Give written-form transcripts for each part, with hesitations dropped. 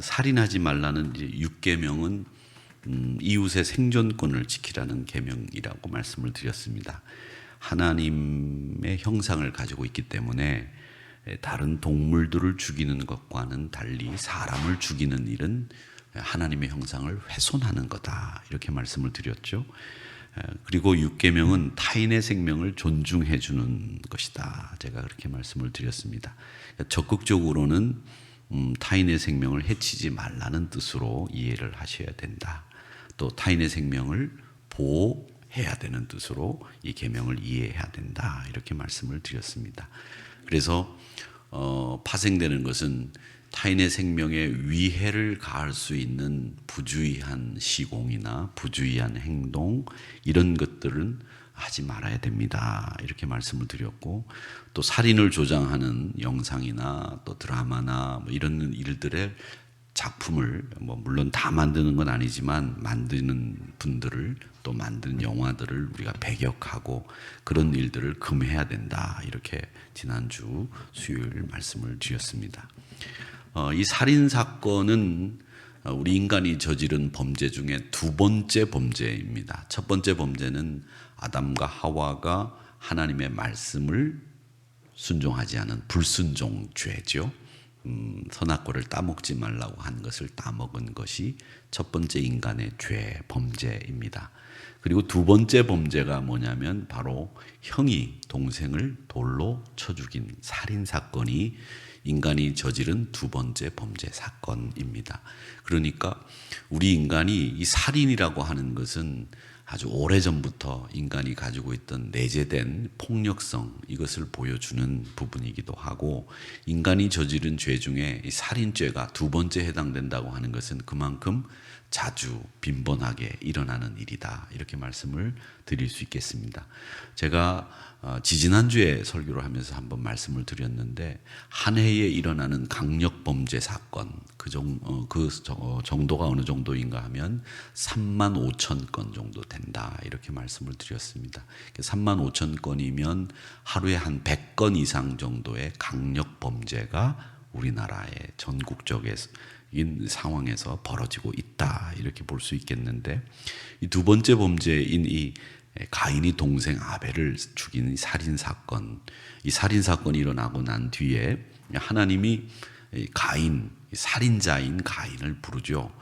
살인하지 말라는 이제 6계명은 이웃의 생존권을 지키라는 계명이라고 말씀을 드렸습니다. 하나님의 형상을 가지고 있기 때문에 다른 동물들을 죽이는 것과는 달리 사람을 죽이는 일은 하나님의 형상을 훼손하는 거다, 이렇게 말씀을 드렸죠. 그리고 6계명은 타인의 생명을 존중해 주는 것이다, 제가 그렇게 말씀을 드렸습니다. 적극적으로는 타인의 생명을 해치지 말라는 뜻으로 이해를 하셔야 된다. 또 타인의 생명을 보호해야 되는 뜻으로 이 계명을 이해해야 된다, 이렇게 말씀을 드렸습니다. 그래서 파생되는 것은 타인의 생명에 위해를 가할 수 있는 부주의한 시공이나 부주의한 행동, 이런 것들은 하지 말아야 됩니다, 이렇게 말씀을 드렸고, 또 살인을 조장하는 영상이나 또 드라마나 뭐 이런 일들의 작품을 물론 다 만드는 건 아니지만 만드는 분들을, 또 만드는 영화들을 우리가 배격하고 그런 일들을 금해야 된다, 이렇게 지난주 수요일 말씀을 드렸습니다. 이 살인 사건은 우리 인간이 저지른 범죄 중에 두 번째 범죄입니다. 첫 번째 범죄는 아담과 하와가 하나님의 말씀을 순종하지 않은 불순종 죄죠. 선악과를 따먹지 말라고 한 것을 따먹은 것이 첫 번째 인간의 죄, 범죄입니다. 그리고 두 번째 범죄가 뭐냐면 바로 형이 동생을 돌로 쳐 죽인 살인 사건이 인간이 저지른 두 번째 범죄 사건입니다. 그러니까 우리 인간이 이 살인이라고 하는 것은 아주 오래전부터 인간이 가지고 있던 내재된 폭력성, 이것을 보여주는 부분이기도 하고, 인간이 저지른 죄 중에 이 살인죄가 두 번째 해당된다고 하는 것은 그만큼 자주 빈번하게 일어나는 일이다, 이렇게 말씀을 드릴 수 있겠습니다. 제가 지지난주에 설교를 하면서 한번 말씀을 드렸는데, 한 해에 일어나는 강력범죄 사건, 그 정도가 어느 정도인가 하면 35,000건 정도 된다, 이렇게 말씀을 드렸습니다. 35,000건이면 하루에 한 100건 이상 정도의 강력범죄가 우리나라의 전국적인 상황에서 벌어지고 있다, 이렇게 볼 수 있겠는데, 이 두 번째 범죄인 이 가인이 동생 아벨을 죽인 살인 사건, 이 살인 사건이 일어나고 난 뒤에 하나님이 가인, 살인자인 가인을 부르죠.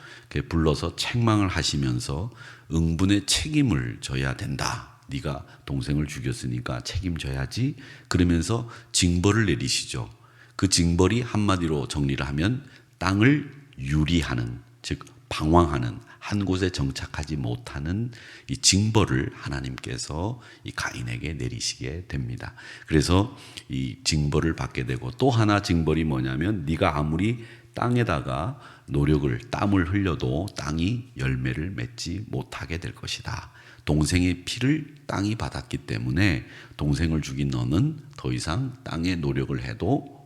불러서 책망을 하시면서 응분의 책임을 져야 된다. 네가 동생을 죽였으니까 책임져야지. 그러면서 징벌을 내리시죠. 그 징벌이 한마디로 정리를 하면 땅을 유리하는, 즉 방황하는, 한 곳에 정착하지 못하는 이 징벌을 하나님께서 이 가인에게 내리시게 됩니다. 그래서 이 징벌을 받게 되고, 또 하나 징벌이 뭐냐면 네가 아무리 땅에다가 노력을, 땀을 흘려도 땅이 열매를 맺지 못하게 될 것이다. 동생의 피를 땅이 받았기 때문에 동생을 죽인 너는 더 이상 땅에 노력을 해도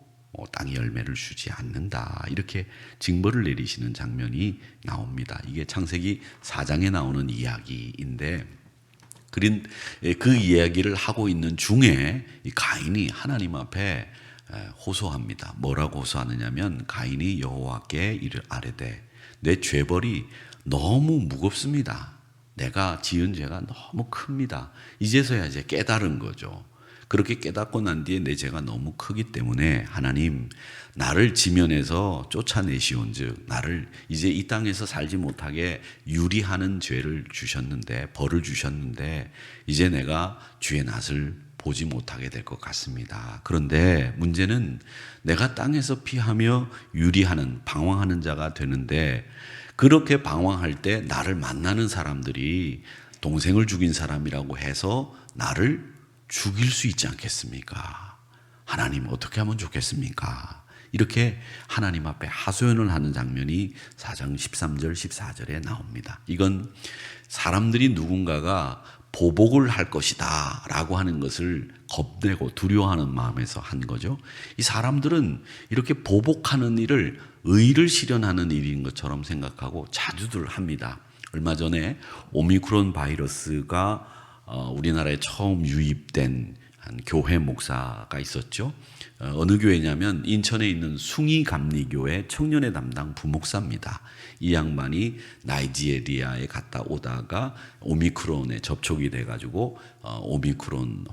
땅이 열매를 주지 않는다, 이렇게 징벌을 내리시는 장면이 나옵니다. 이게 창세기 4장에 나오는 이야기인데, 그 이야기를 하고 있는 중에 이 가인이 하나님 앞에 호소합니다. 뭐라고 호소하느냐면, 가인이 여호와께 이를 아뢰되 내 죄벌이 너무 무겁습니다. 내가 지은 죄가 너무 큽니다. 이제서야 이제 깨달은 거죠. 그렇게 깨닫고 난 뒤에 내 죄가 너무 크기 때문에 하나님, 나를 지면에서 쫓아내시온즉 나를 이제 이 땅에서 살지 못하게 유리하는 죄를 주셨는데, 벌을 주셨는데 이제 내가 주의 낯을 보지 못하게 될 것 같습니다. 그런데 문제는 내가 땅에서 피하며 유리하는, 방황하는 자가 되는데, 그렇게 방황할 때 나를 만나는 사람들이 동생을 죽인 사람이라고 해서 나를 죽일 수 있지 않겠습니까? 하나님, 어떻게 하면 좋겠습니까? 이렇게 하나님 앞에 하소연을 하는 장면이 4장 13절 14절에 나옵니다. 이건 사람들이 누군가가 보복을 할 것이다 라고 하는 것을 겁내고 두려워하는 마음에서 한 거죠. 이 사람들은 이렇게 보복하는 일을 의를 실현하는 일인 것처럼 생각하고 자주들 합니다. 얼마 전에 오미크론 바이러스가 우리나라에 처음 유입된 한 교회 목사가 있었죠. 어느 교회냐면 인천에 있는 숭이감리교회 청년회 담당 부목사입니다. 이 양반이 나이지리아에 갔다 오다가 오미크론에 접촉이 돼가지고 오미크론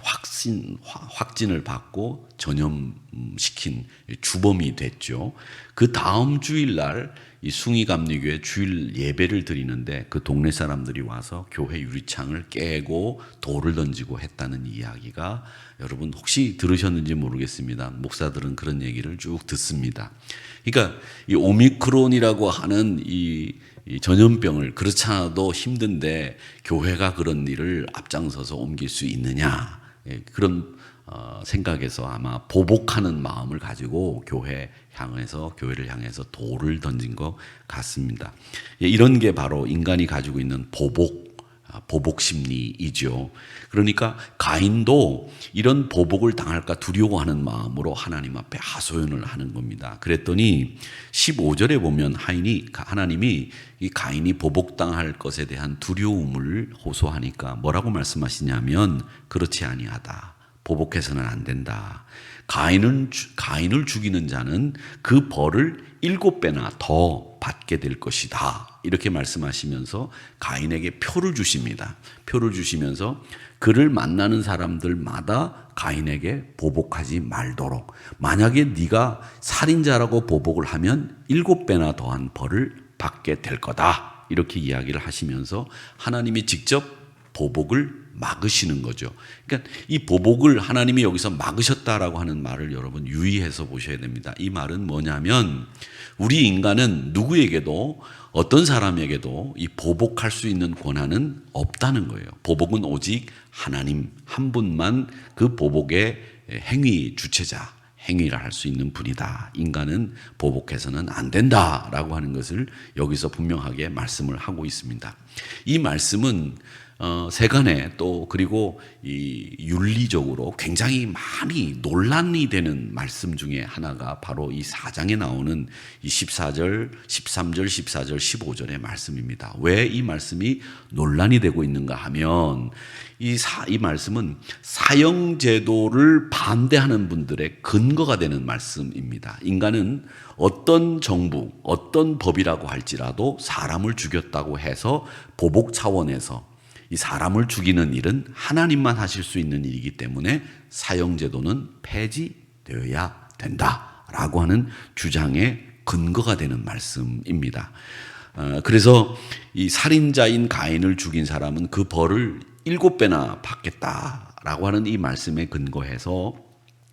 확진을 받고 전염시킨 주범이 됐죠. 그 다음 주일날 이 숭이감리교회 주일 예배를 드리는데 그 동네 사람들이 와서 교회 유리창을 깨고 돌을 던지고 했다는 이야기가 여러분 혹시 들으셨는지 모르겠습니다. 목사들은 그런 얘기를 쭉 듣습니다. 그러니까 이 오미크론이라고 하는 이 전염병을 그렇지 않아도 힘든데 교회가 그런 일을 앞장서서 옮길 수 있느냐, 그런 생각에서 아마 보복하는 마음을 가지고 교회를 향해서 돌을 던진 것 같습니다. 이런 게 바로 인간이 가지고 있는 보복 심리이죠. 그러니까 가인도 이런 보복을 당할까 두려워하는 마음으로 하나님 앞에 하소연을 하는 겁니다. 그랬더니 15절에 보면 하나님이 이 가인이 보복당할 것에 대한 두려움을 호소하니까 뭐라고 말씀하시냐면 그렇지 아니하다. 보복해서는 안 된다. 가인을 죽이는 자는 그 벌을 7배나 더 받게 될 것이다. 이렇게 말씀하시면서 가인에게 표를 주십니다. 표를 주시면서 그를 만나는 사람들마다 가인에게 보복하지 말도록, 만약에 네가 살인자라고 보복을 하면 7배나 더한 벌을 받게 될 거다. 이렇게 이야기를 하시면서 하나님이 직접 보복을 막으시는 거죠. 그러니까 이 보복을 하나님이 여기서 막으셨다라고 하는 말을 여러분 유의해서 보셔야 됩니다. 이 말은 뭐냐면 우리 인간은 누구에게도 어떤 사람에게도 이 보복할 수 있는 권한은 없다는 거예요. 보복은 오직 하나님 한 분만 그 보복의 행위 주체자, 행위를 할 수 있는 분이다. 인간은 보복해서는 안 된다라고 하는 것을 여기서 분명하게 말씀을 하고 있습니다. 이 말씀은 세간에 또 그리고 이 윤리적으로 굉장히 많이 논란이 되는 말씀 중에 하나가 바로 이 4장에 나오는 이 14절, 13절, 14절, 15절의 말씀입니다. 왜 이 말씀이 논란이 되고 있는가 하면 이 말씀은 사형제도를 반대하는 분들의 근거가 되는 말씀입니다. 인간은 어떤 정부, 어떤 법이라고 할지라도 사람을 죽였다고 해서 보복 차원에서 이 사람을 죽이는 일은 하나님만 하실 수 있는 일이기 때문에 사형제도는 폐지되어야 된다라고 하는 주장의 근거가 되는 말씀입니다. 그래서 이 살인자인 가인을 죽인 사람은 그 벌을 7배나 받겠다라고 하는 이 말씀에 근거해서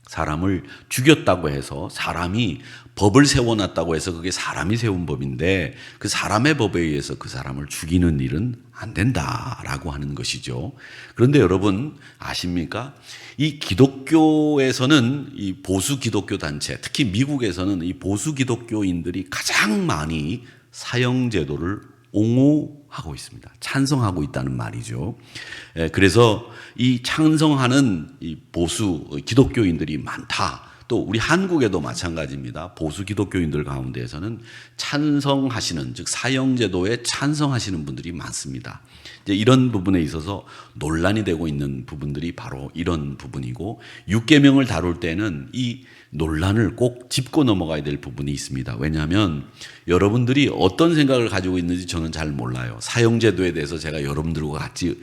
사람을 죽였다고 해서 사람이 법을 세워놨다고 해서 그게 사람이 세운 법인데 그 사람의 법에 의해서 그 사람을 죽이는 일은 안 된다라고 하는 것이죠. 그런데 여러분 아십니까? 이 기독교에서는 이 보수 기독교 단체, 특히 미국에서는 이 보수 기독교인들이 가장 많이 사형제도를 옹호하고 있습니다. 찬성하고 있다는 말이죠. 그래서 이 찬성하는 이 보수 기독교인들이 많다. 또 우리 한국에도 마찬가지입니다. 보수 기독교인들 가운데에서는 찬성하시는, 즉 사형제도에 찬성하시는 분들이 많습니다. 이제 이런 부분에 있어서 논란이 되고 있는 부분들이 바로 이런 부분이고, 육계명을 다룰 때는 이 논란을 꼭 짚고 넘어가야 될 부분이 있습니다. 왜냐하면 여러분들이 어떤 생각을 가지고 있는지 저는 잘 몰라요. 사형제도에 대해서 제가 여러분들과 같이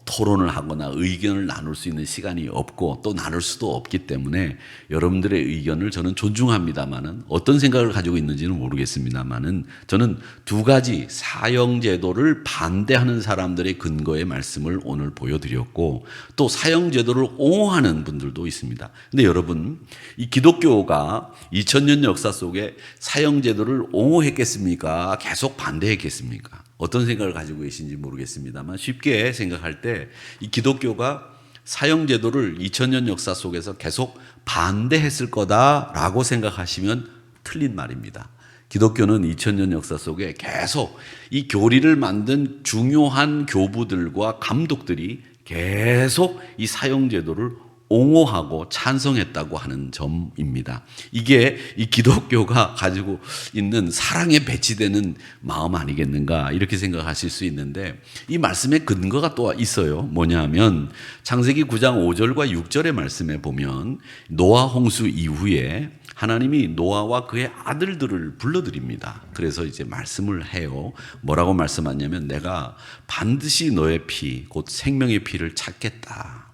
토론을 하거나 의견을 나눌 수 있는 시간이 없고 또 나눌 수도 없기 때문에 여러분들의 의견을 저는 존중합니다만은 어떤 생각을 가지고 있는지는 모르겠습니다만은 저는 두 가지 사형제도를 반대하는 사람들의 근거의 말씀을 오늘 보여드렸고 또 사형제도를 옹호하는 분들도 있습니다. 근데 여러분 이 기독교가 2000년 역사 속에 사형제도를 옹호했겠습니까? 계속 반대했겠습니까? 어떤 생각을 가지고 계신지 모르겠습니다만 쉽게 생각할 때 이 기독교가 사형제도를 2000년 역사 속에서 계속 반대했을 거다라고 생각하시면 틀린 말입니다. 기독교는 2000년 역사 속에 계속 이 교리를 만든 중요한 교부들과 감독들이 계속 이 사형제도를 옹호하고 찬성했다고 하는 점입니다. 이게 이 기독교가 가지고 있는 사랑에 배치되는 마음 아니겠는가 이렇게 생각하실 수 있는데 이 말씀에 근거가 또 있어요. 뭐냐 하면 창세기 9장 5절과 6절의 말씀에 보면 노아 홍수 이후에 하나님이 노아와 그의 아들들을 불러드립니다. 그래서 이제 말씀을 해요. 뭐라고 말씀하냐면 내가 반드시 너의 피, 곧 생명의 피를 찾겠다.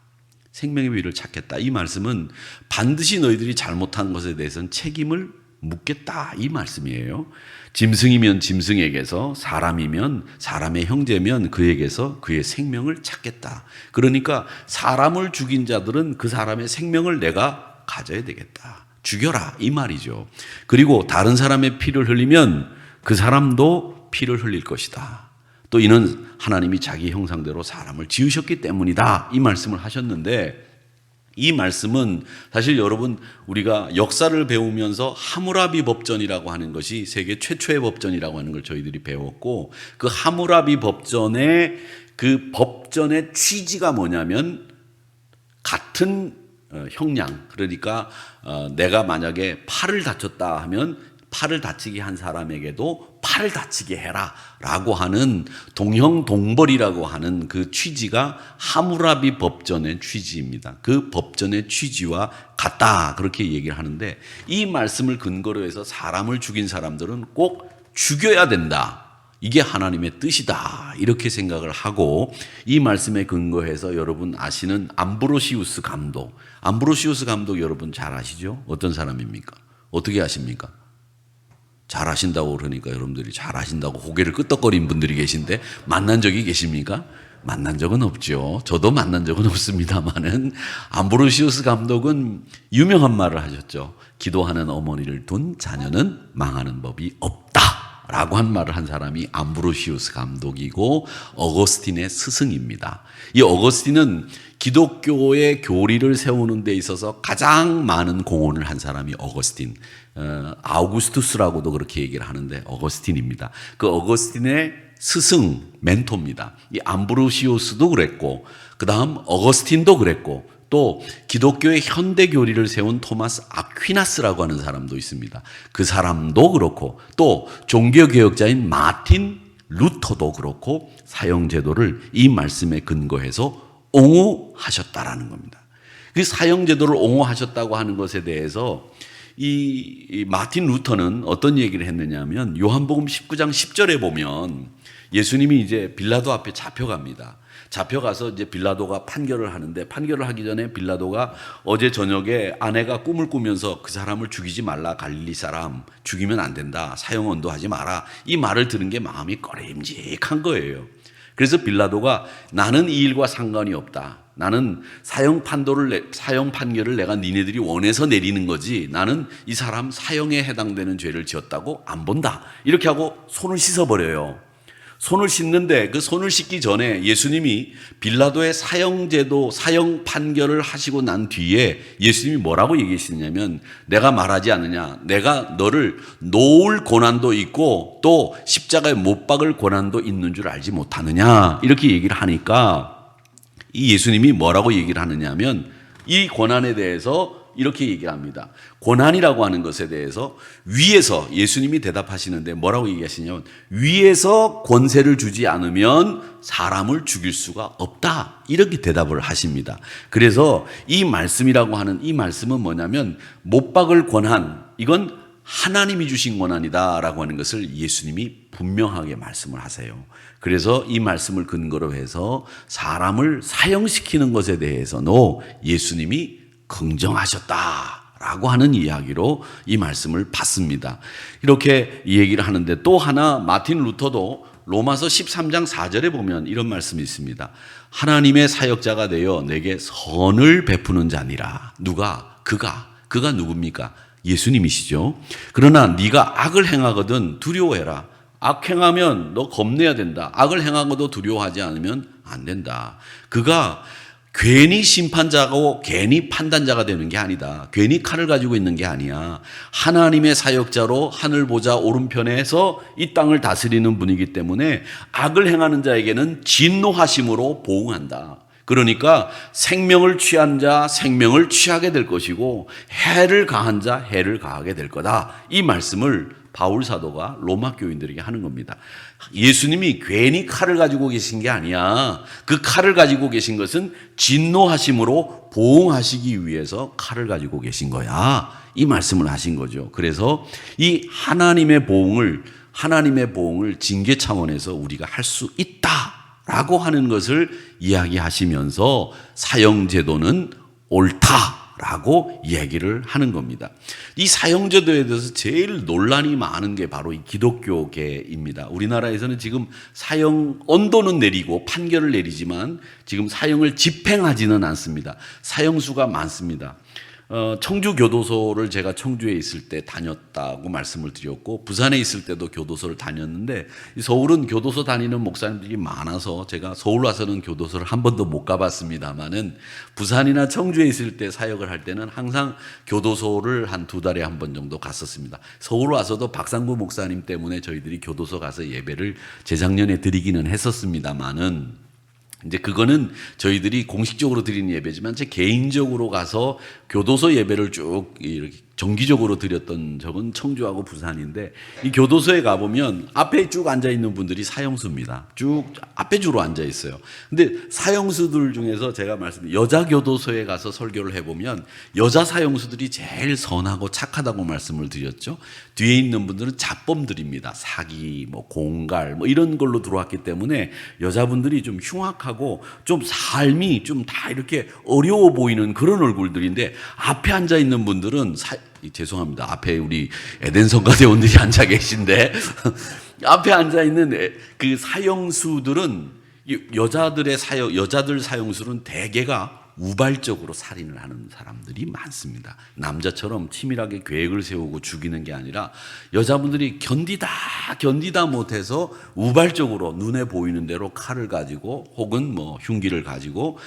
생명의 피를 찾겠다. 이 말씀은 반드시 너희들이 잘못한 것에 대해서는 책임을 묻겠다. 이 말씀이에요. 짐승이면 짐승에게서, 사람이면 사람의 형제면 그에게서 그의 생명을 찾겠다. 그러니까 사람을 죽인 자들은 그 사람의 생명을 내가 가져야 되겠다. 죽여라 이 말이죠. 그리고 다른 사람의 피를 흘리면 그 사람도 피를 흘릴 것이다. 또 이는 하나님이 자기 형상대로 사람을 지으셨기 때문이다. 이 말씀을 하셨는데 이 말씀은 사실 여러분 우리가 역사를 배우면서 하무라비 법전이라고 하는 것이 세계 최초의 법전이라고 하는 걸 저희들이 배웠고 그 하무라비 법전의 그 법전의 취지가 뭐냐면 같은 형량, 그러니까 내가 만약에 팔을 다쳤다 하면 팔을 다치게 한 사람에게도 팔을 다치게 해라 라고 하는 동형동벌이라고 하는 그 취지가 하무라비 법전의 취지입니다. 그 법전의 취지와 같다 그렇게 얘기를 하는데 이 말씀을 근거로 해서 사람을 죽인 사람들은 꼭 죽여야 된다. 이게 하나님의 뜻이다 이렇게 생각을 하고 이 말씀에 근거해서 여러분 아시는 암브로시우스 감독, 암브로시우스 감독 여러분 잘 아시죠? 어떤 사람입니까? 어떻게 아십니까? 잘 아신다고 그러니까 여러분들이 잘 아신다고 고개를 끄덕거린 분들이 계신데 만난 적이 계십니까? 만난 적은 없죠. 저도 만난 적은 없습니다만은 암브로시우스 감독은 유명한 말을 하셨죠. 기도하는 어머니를 둔 자녀는 망하는 법이 없다 라고 한 말을 한 사람이 암브로시우스 감독이고 어거스틴의 스승입니다. 이 어거스틴은 기독교의 교리를 세우는 데 있어서 가장 많은 공헌을 한 사람이 어거스틴, 아우구스투스라고도 그렇게 얘기를 하는데 어거스틴입니다. 그 어거스틴의 스승, 멘토입니다. 이 암브로시우스도 그랬고 그 다음 어거스틴도 그랬고 또 기독교의 현대 교리를 세운 토마스 아퀴나스라고 하는 사람도 있습니다. 그 사람도 그렇고 또 종교개혁자인 마틴 루터도 그렇고 사형제도를 이 말씀에 근거해서 옹호하셨다라는 겁니다. 그 사형제도를 옹호하셨다고 하는 것에 대해서 이 마틴 루터는 어떤 얘기를 했느냐 하면 요한복음 19장 10절에 보면 예수님이 이제 빌라도 앞에 잡혀갑니다. 잡혀가서 이제 빌라도가 판결을 하는데 판결을 하기 전에 빌라도가 어제 저녁에 아내가 꿈을 꾸면서 그 사람을 죽이지 말라 갈릴리 사람 죽이면 안 된다 사형 언도하지 마라 이 말을 들은 게 마음이 꺼림직한 거예요. 그래서 빌라도가 나는 이 일과 상관이 없다. 나는 사형 판결을 내가 니네들이 원해서 내리는 거지 나는 이 사람 사형에 해당되는 죄를 지었다고 안 본다. 이렇게 하고 손을 씻어버려요. 손을 씻는데 그 손을 씻기 전에 예수님이 빌라도의 사형제도, 사형 판결을 하시고 난 뒤에 예수님이 뭐라고 얘기하시냐면 내가 말하지 않느냐. 내가 너를 놓을 고난도 있고 또 십자가에 못 박을 고난도 있는 줄 알지 못하느냐. 이렇게 얘기를 하니까 이 예수님이 뭐라고 얘기를 하느냐 하면 이 고난에 대해서 이렇게 얘기를 합니다. 고난이라고 하는 것에 대해서 위에서 예수님이 대답하시는데 뭐라고 얘기하시냐면 위에서 권세를 주지 않으면 사람을 죽일 수가 없다. 이렇게 대답을 하십니다. 그래서 이 말씀이라고 하는 이 말씀은 뭐냐면 못 박을 권한 이건 하나님이 주신 권한이다라고 하는 것을 예수님이 분명하게 말씀을 하세요. 그래서 이 말씀을 근거로 해서 사람을 사형시키는 것에 대해서도 예수님이 긍정하셨다라고 하는 이야기로 이 말씀을 받습니다. 이렇게 얘기를 하는데 또 하나 마틴 루터도 로마서 13장 4절에 보면 이런 말씀이 있습니다. 하나님의 사역자가 되어 내게 선을 베푸는 자니라. 누가? 그가 누굽니까? 예수님이시죠. 그러나 네가 악을 행하거든 두려워해라. 악 행하면 너 겁내야 된다. 악을 행하고도 두려워하지 않으면 안 된다. 그가 괜히 심판자고 괜히 판단자가 되는 게 아니다. 괜히 칼을 가지고 있는 게 아니야. 하나님의 사역자로 하늘 보좌 오른편에서 이 땅을 다스리는 분이기 때문에 악을 행하는 자에게는 진노하심으로 보응한다. 그러니까 생명을 취한 자 생명을 취하게 될 것이고 해를 가한 자 해를 가하게 될 거다. 이 말씀을 바울 사도가 로마 교인들에게 하는 겁니다. 예수님이 괜히 칼을 가지고 계신 게 아니야. 그 칼을 가지고 계신 것은 진노하심으로 보응하시기 위해서 칼을 가지고 계신 거야. 이 말씀을 하신 거죠. 그래서 이 하나님의 보응을 징계 차원에서 우리가 할 수 있다라고 하는 것을 이야기하시면서 사형제도는 옳다라고 얘기를 하는 겁니다. 이 사형제도에 대해서 제일 논란이 많은 게 바로 이 기독교계입니다. 우리나라에서는 지금 사형 언도는 내리고 판결을 내리지만 지금 사형을 집행하지는 않습니다. 사형수가 많습니다. 청주 교도소를 제가 청주에 있을 때 다녔다고 말씀을 드렸고 부산에 있을 때도 교도소를 다녔는데 서울은 교도소 다니는 목사님들이 많아서 제가 서울 와서는 교도소를 한 번도 못 가봤습니다만은 부산이나 청주에 있을 때 사역을 할 때는 항상 교도소를 한 2달에 한 번 정도 갔었습니다. 서울 와서도 박상구 목사님 때문에 저희들이 교도소 가서 예배를 재작년에 드리기는 했었습니다만은 이제 그거는 저희들이 공식적으로 드리는 예배지만 제 개인적으로 가서 교도소 예배를 쭉 이렇게 정기적으로 드렸던 적은 청주하고 부산인데 이 교도소에 가보면 앞에 쭉 앉아있는 분들이 사형수입니다. 쭉 앞에 주로 앉아있어요. 근데 사형수들 중에서 제가 여자 교도소에 가서 설교를 해보면 여자 사형수들이 제일 선하고 착하다고 말씀을 드렸죠. 뒤에 있는 분들은 잡범들입니다. 사기, 공갈 이런 걸로 들어왔기 때문에 여자분들이 좀 흉악하고 좀 삶이 좀 다 이렇게 어려워 보이는 그런 얼굴들인데 앞에 앉아있는 분들은 죄송합니다. 앞에 우리 에덴 성가대원들이 앉아 계신데 앞에 앉아 있는 그 사형수들은 여자들 사형수는 대개가 우발적으로 살인을 하는 사람들이 많습니다. 남자처럼 치밀하게 계획을 세우고 죽이는 게 아니라 여자분들이 견디다 못해서 우발적으로 눈에 보이는 대로 칼을 가지고 혹은 흉기를 가지고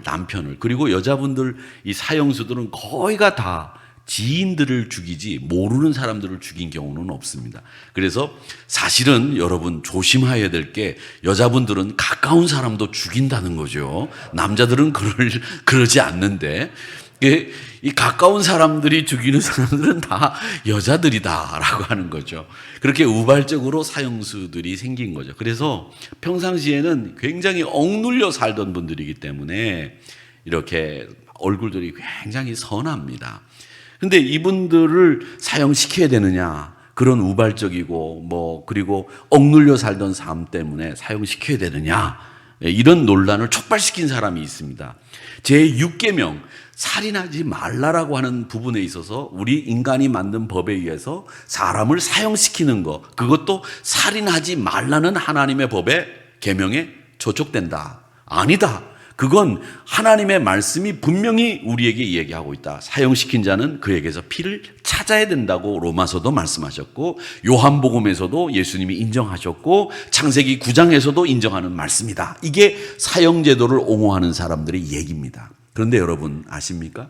남편을 그리고 여자분들 이 사형수들은 거의가 다 지인들을 죽이지 모르는 사람들을 죽인 경우는 없습니다. 그래서 사실은 여러분 조심해야 될 게 여자분들은 가까운 사람도 죽인다는 거죠. 남자들은 그러지 않는데 이 가까운 사람들이 죽이는 사람들은 다 여자들이다라고 하는 거죠. 그렇게 우발적으로 사형수들이 생긴 거죠. 그래서 평상시에는 굉장히 억눌려 살던 분들이기 때문에 이렇게 얼굴들이 굉장히 선합니다. 근데 이분들을 사형시켜야 되느냐? 그런 우발적이고 그리고 억눌려 살던 삶 때문에 사형시켜야 되느냐? 이런 논란을 촉발시킨 사람이 있습니다. 제6계명 살인하지 말라라고 하는 부분에 있어서 우리 인간이 만든 법에 의해서 사람을 사형시키는 것, 그것도 살인하지 말라는 하나님의 법의 계명에 저촉된다. 아니다. 그건 하나님의 말씀이 분명히 우리에게 얘기하고 있다. 사형시킨 자는 그에게서 피를 찾아야 된다고 로마서도 말씀하셨고 요한복음에서도 예수님이 인정하셨고 창세기 9장에서도 인정하는 말씀이다. 이게 사형제도를 옹호하는 사람들의 얘기입니다. 그런데 여러분 아십니까?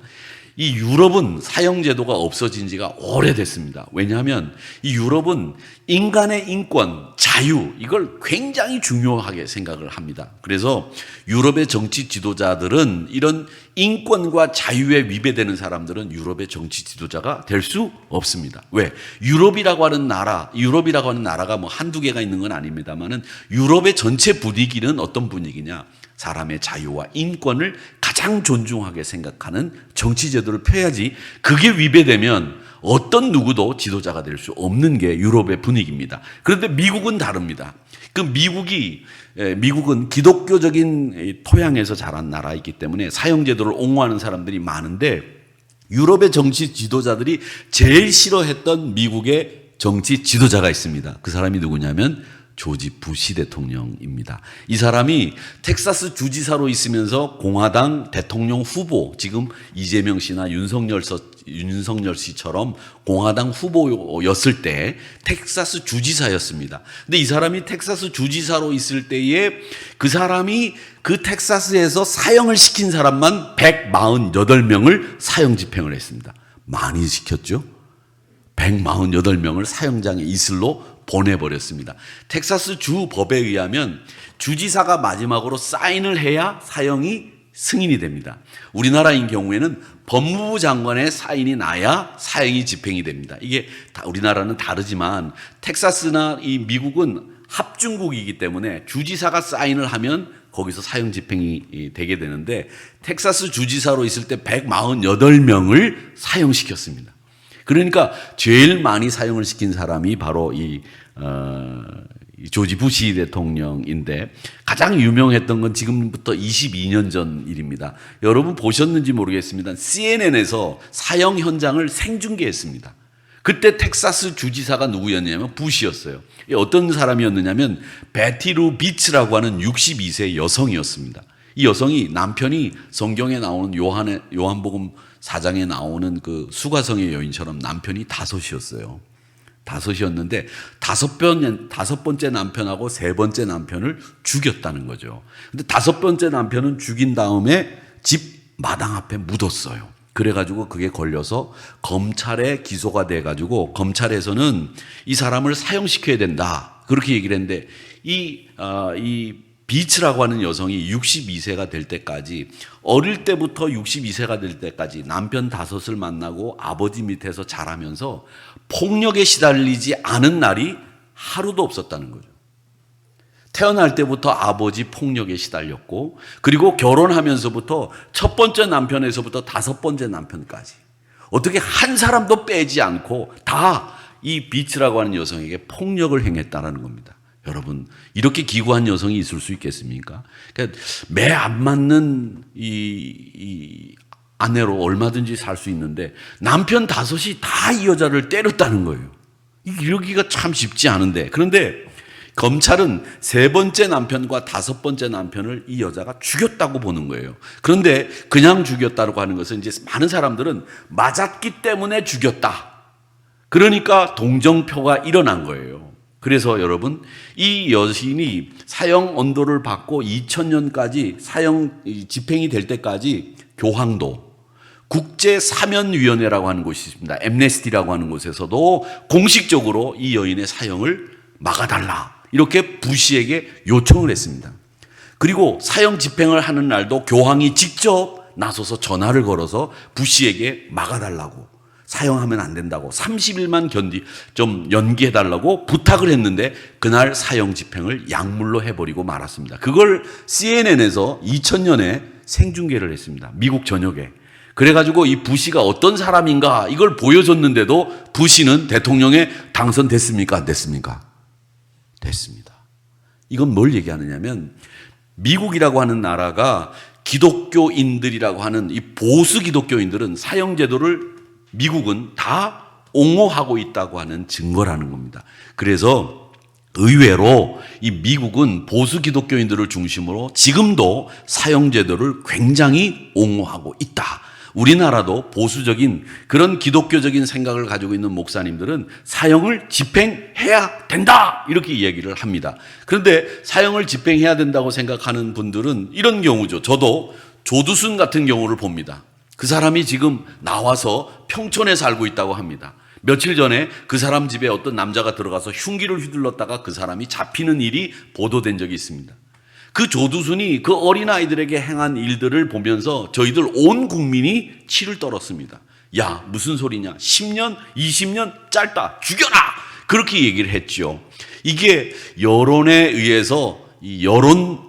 이 유럽은 사형제도가 없어진 지가 오래됐습니다. 왜냐하면 이 유럽은 인간의 인권, 자유 이걸 굉장히 중요하게 생각을 합니다. 그래서 유럽의 정치 지도자들은 이런 인권과 자유에 위배되는 사람들은 유럽의 정치 지도자가 될 수 없습니다. 왜? 유럽이라고 하는 나라가 한두 개가 있는 건 아닙니다만은 유럽의 전체 분위기는 어떤 분위기냐? 사람의 자유와 인권을 가장 존중하게 생각하는 정치 제도를 펴야지 그게 위배되면 어떤 누구도 지도자가 될 수 없는 게 유럽의 분위기입니다. 그런데 미국은 다릅니다. 미국은 기독교적인 토양에서 자란 나라이기 때문에 사형제도를 옹호하는 사람들이 많은데 유럽의 정치 지도자들이 제일 싫어했던 미국의 정치 지도자가 있습니다. 그 사람이 누구냐면 조지 부시 대통령입니다. 이 사람이 텍사스 주지사로 있으면서 공화당 대통령 후보, 지금 이재명 씨나 윤석열 씨처럼 공화당 후보였을 때 텍사스 주지사였습니다. 근데 이 사람이 텍사스 주지사로 있을 때에 그 사람이 그 텍사스에서 사형을 시킨 사람만 148명을 사형 집행을 했습니다. 많이 시켰죠? 148명을 사형장에 이슬로 보내버렸습니다. 텍사스 주 법에 의하면 주지사가 마지막으로 사인을 해야 사형이 승인이 됩니다. 우리나라인 경우에는 법무부 장관의 사인이 나야 사형이 집행이 됩니다. 이게 우리나라는 다르지만 텍사스나 이 미국은 합중국이기 때문에 주지사가 사인을 하면 거기서 사형 집행이 되게 되는데 텍사스 주지사로 있을 때 148명을 사형시켰습니다. 그러니까 제일 많이 사형을 시킨 사람이 바로 이 조지 부시 대통령인데 가장 유명했던 건 지금부터 22년 전 일입니다. 여러분 보셨는지 모르겠습니다. CNN에서 사형 현장을 생중계했습니다. 그때 텍사스 주지사가 누구였냐면 부시였어요. 어떤 사람이었느냐면 베티루 비츠라고 하는 62세 여성이었습니다. 이 여성이 남편이 성경에 나오는 요한복음 4장에 나오는 그 수가성의 여인처럼 남편이 5이었어요. 5이었는데 다섯 번째 남편하고 세 번째 남편을 죽였다는 거죠. 근데 5번째 남편은 죽인 다음에 집 마당 앞에 묻었어요. 그래가지고 그게 걸려서 검찰에 기소가 돼가지고 검찰에서는 이 사람을 사형시켜야 된다. 그렇게 얘기를 했는데 이 비츠라고 하는 여성이 62세가 될 때까지 어릴 때부터 62세가 될 때까지 남편 5을 만나고 아버지 밑에서 자라면서 폭력에 시달리지 않은 날이 하루도 없었다는 거죠. 태어날 때부터 아버지 폭력에 시달렸고 그리고 결혼하면서부터 첫 번째 남편에서부터 5번째 남편까지 어떻게 한 사람도 빼지 않고 다 이 비츠라고 하는 여성에게 폭력을 행했다는 겁니다. 여러분 이렇게 기구한 여성이 있을 수 있겠습니까? 그러니까 매 안 맞는 이 아내로 얼마든지 살 수 있는데 남편 5이 다 이 여자를 때렸다는 거예요. 이러기가 참 쉽지 않은데 그런데 검찰은 세 번째 남편과 5번째 남편을 이 여자가 죽였다고 보는 거예요. 그런데 그냥 죽였다고 하는 것은 이제 많은 사람들은 맞았기 때문에 죽였다. 그러니까 동정표가 일어난 거예요. 그래서 여러분 이 여신이 사형 언도를 받고 2000년까지 사형 집행이 될 때까지 교황도 국제사면위원회라고 하는 곳이 있습니다. 엠네스티라고 하는 곳에서도 공식적으로 이 여인의 사형을 막아달라 이렇게 부시에게 요청을 했습니다. 그리고 사형 집행을 하는 날도 교황이 직접 나서서 전화를 걸어서 부시에게 막아달라고 사형하면 안 된다고 30일만 좀 연기해달라고 부탁을 했는데 그날 사형 집행을 약물로 해버리고 말았습니다. 그걸 CNN에서 2000년에 생중계를 했습니다. 미국 전역에. 그래가지고 이 부시가 어떤 사람인가 이걸 보여줬는데도 부시는 대통령에 당선됐습니까? 안 됐습니까? 됐습니다. 이건 뭘 얘기하느냐면 미국이라고 하는 나라가 기독교인들이라고 하는 이 보수 기독교인들은 사형제도를 미국은 다 옹호하고 있다고 하는 증거라는 겁니다. 그래서 의외로 이 미국은 보수 기독교인들을 중심으로 지금도 사형제도를 굉장히 옹호하고 있다. 우리나라도 보수적인 그런 기독교적인 생각을 가지고 있는 목사님들은 사형을 집행해야 된다 이렇게 이야기를 합니다. 그런데 사형을 집행해야 된다고 생각하는 분들은 이런 경우죠. 저도 조두순 같은 경우를 봅니다. 그 사람이 지금 나와서 평촌에 살고 있다고 합니다. 며칠 전에 그 사람 집에 어떤 남자가 들어가서 흉기를 휘둘렀다가 그 사람이 잡히는 일이 보도된 적이 있습니다. 그 조두순이 그 어린아이들에게 행한 일들을 보면서 저희들 온 국민이 치를 떨었습니다. 야, 무슨 소리냐? 10년, 20년 짧다. 죽여라! 그렇게 얘기를 했죠. 이게 여론에 의해서 이 여론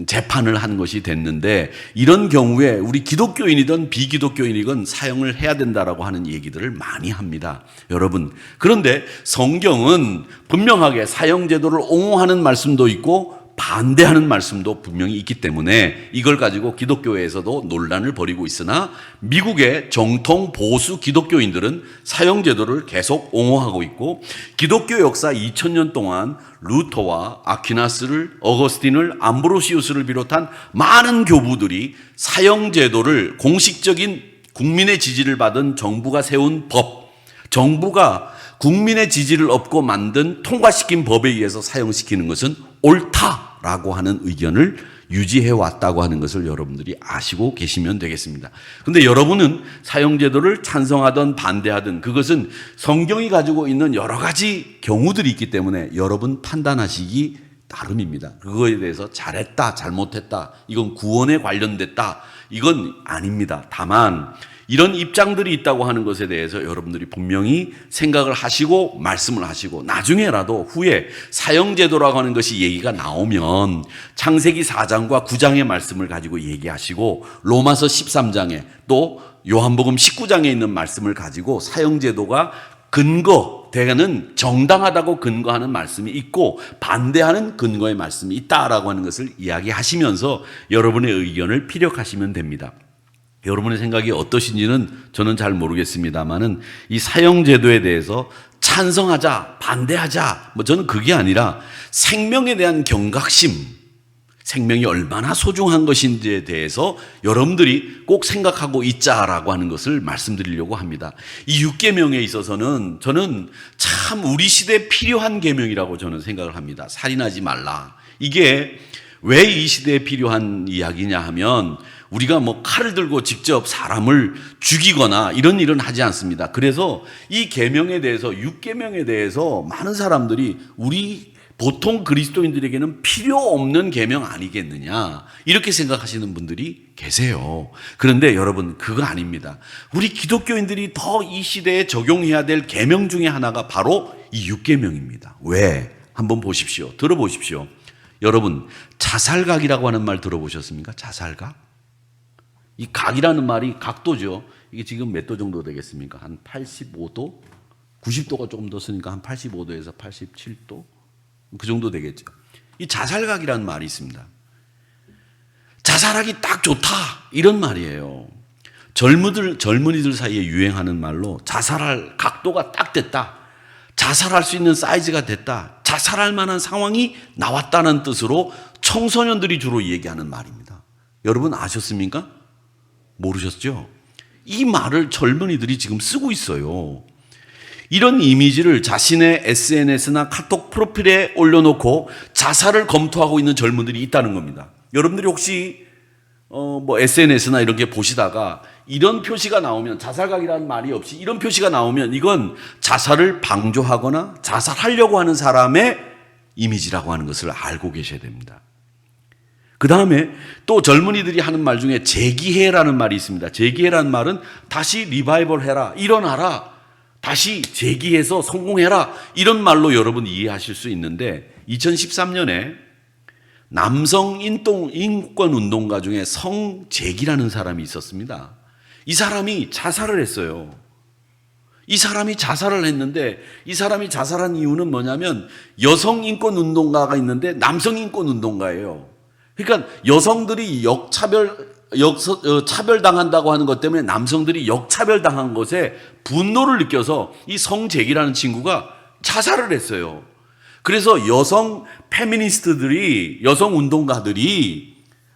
재판을 한 것이 됐는데 이런 경우에 우리 기독교인이든 비기독교인이든 사형을 해야 된다라고 하는 얘기들을 많이 합니다. 여러분, 그런데 성경은 분명하게 사형제도를 옹호하는 말씀도 있고 반대하는 말씀도 분명히 있기 때문에 이걸 가지고 기독교에서도 논란을 벌이고 있으나 미국의 정통 보수 기독교인들은 사형제도를 계속 옹호하고 있고 기독교 역사 2000년 동안 루터와 아퀴나스를 어거스틴을 암브로시우스를 비롯한 많은 교부들이 사형제도를 공식적인 국민의 지지를 받은 정부가 세운 법, 정부가 국민의 지지를 얻고 만든 통과시킨 법에 의해서 사형시키는 것은 옳다라고 하는 의견을 유지해 왔다고 하는 것을 여러분들이 아시고 계시면 되겠습니다. 근데 여러분은 사형제도를 찬성하든 반대하든 그것은 성경이 가지고 있는 여러 가지 경우들이 있기 때문에 여러분 판단하시기 나름입니다. 그거에 대해서 잘했다, 잘못했다, 이건 구원에 관련됐다, 이건 아닙니다. 다만 이런 입장들이 있다고 하는 것에 대해서 여러분들이 분명히 생각을 하시고 말씀을 하시고 나중에라도 후에 사형제도라고 하는 것이 얘기가 나오면 창세기 4장과 9장의 말씀을 가지고 얘기하시고 로마서 13장에 또 요한복음 19장에 있는 말씀을 가지고 사형제도가 근거되는 정당하다고 근거하는 말씀이 있고 반대하는 근거의 말씀이 있다라고 하는 것을 이야기하시면서 여러분의 의견을 피력하시면 됩니다. 여러분의 생각이 어떠신지는 저는 잘 모르겠습니다만은 이 사형제도에 대해서 찬성하자, 반대하자, 저는 그게 아니라 생명에 대한 경각심, 생명이 얼마나 소중한 것인지에 대해서 여러분들이 꼭 생각하고 있자라고 하는 것을 말씀드리려고 합니다. 이 6계명에 있어서는 저는 참 우리 시대에 필요한 계명이라고 저는 생각을 합니다. 살인하지 말라. 이게 왜 이 시대에 필요한 이야기냐 하면 우리가 칼을 들고 직접 사람을 죽이거나 이런 일은 하지 않습니다. 그래서 이 계명에 대해서 6계명에 대해서 많은 사람들이 우리 보통 그리스도인들에게는 필요 없는 계명 아니겠느냐 이렇게 생각하시는 분들이 계세요. 그런데 여러분 그거 아닙니다. 우리 기독교인들이 더 이 시대에 적용해야 될 계명 중에 하나가 바로 이 6계명입니다. 왜? 한번 보십시오. 들어보십시오. 여러분 자살각이라고 하는 말 들어보셨습니까? 자살각? 이 각이라는 말이 각도죠. 이게 지금 몇 도 정도 되겠습니까? 한 85도? 90도가 조금 더 쓰니까 한 85도에서 87도? 그 정도 되겠죠. 이 자살각이라는 말이 있습니다. 자살하기 딱 좋다 이런 말이에요. 젊은이들 사이에 유행하는 말로 자살할 각도가 딱 됐다. 자살할 수 있는 사이즈가 됐다. 자살할 만한 상황이 나왔다는 뜻으로 청소년들이 주로 얘기하는 말입니다. 여러분 아셨습니까? 모르셨죠? 이 말을 젊은이들이 지금 쓰고 있어요. 이런 이미지를 자신의 SNS나 카톡 프로필에 올려놓고 자살을 검토하고 있는 젊은들이 있다는 겁니다. 여러분들이 혹시 SNS나 이렇게 보시다가 이런 표시가 나오면 자살각이라는 말이 없이 이런 표시가 나오면 이건 자살을 방조하거나 자살하려고 하는 사람의 이미지라고 하는 것을 알고 계셔야 됩니다. 그 다음에 또 젊은이들이 하는 말 중에 재기해라는 말이 있습니다. 재기해라는 말은 다시 리바이벌 해라, 일어나라, 다시 재기해서 성공해라 이런 말로 여러분 이해하실 수 있는데 2013년에 남성 인권 운동가 중에 성재기라는 사람이 있었습니다. 이 사람이 자살을 했어요. 이 사람이 자살을 했는데 이 사람이 자살한 이유는 뭐냐면 여성 인권 운동가가 있는데 남성 인권 운동가예요. 그러니까 여성들이 차별당한다고 하는 것 때문에 남성들이 역차별당한 것에 분노를 느껴서 이 성재기라는 친구가 자살을 했어요. 그래서 여성 페미니스트들이, 여성 운동가들이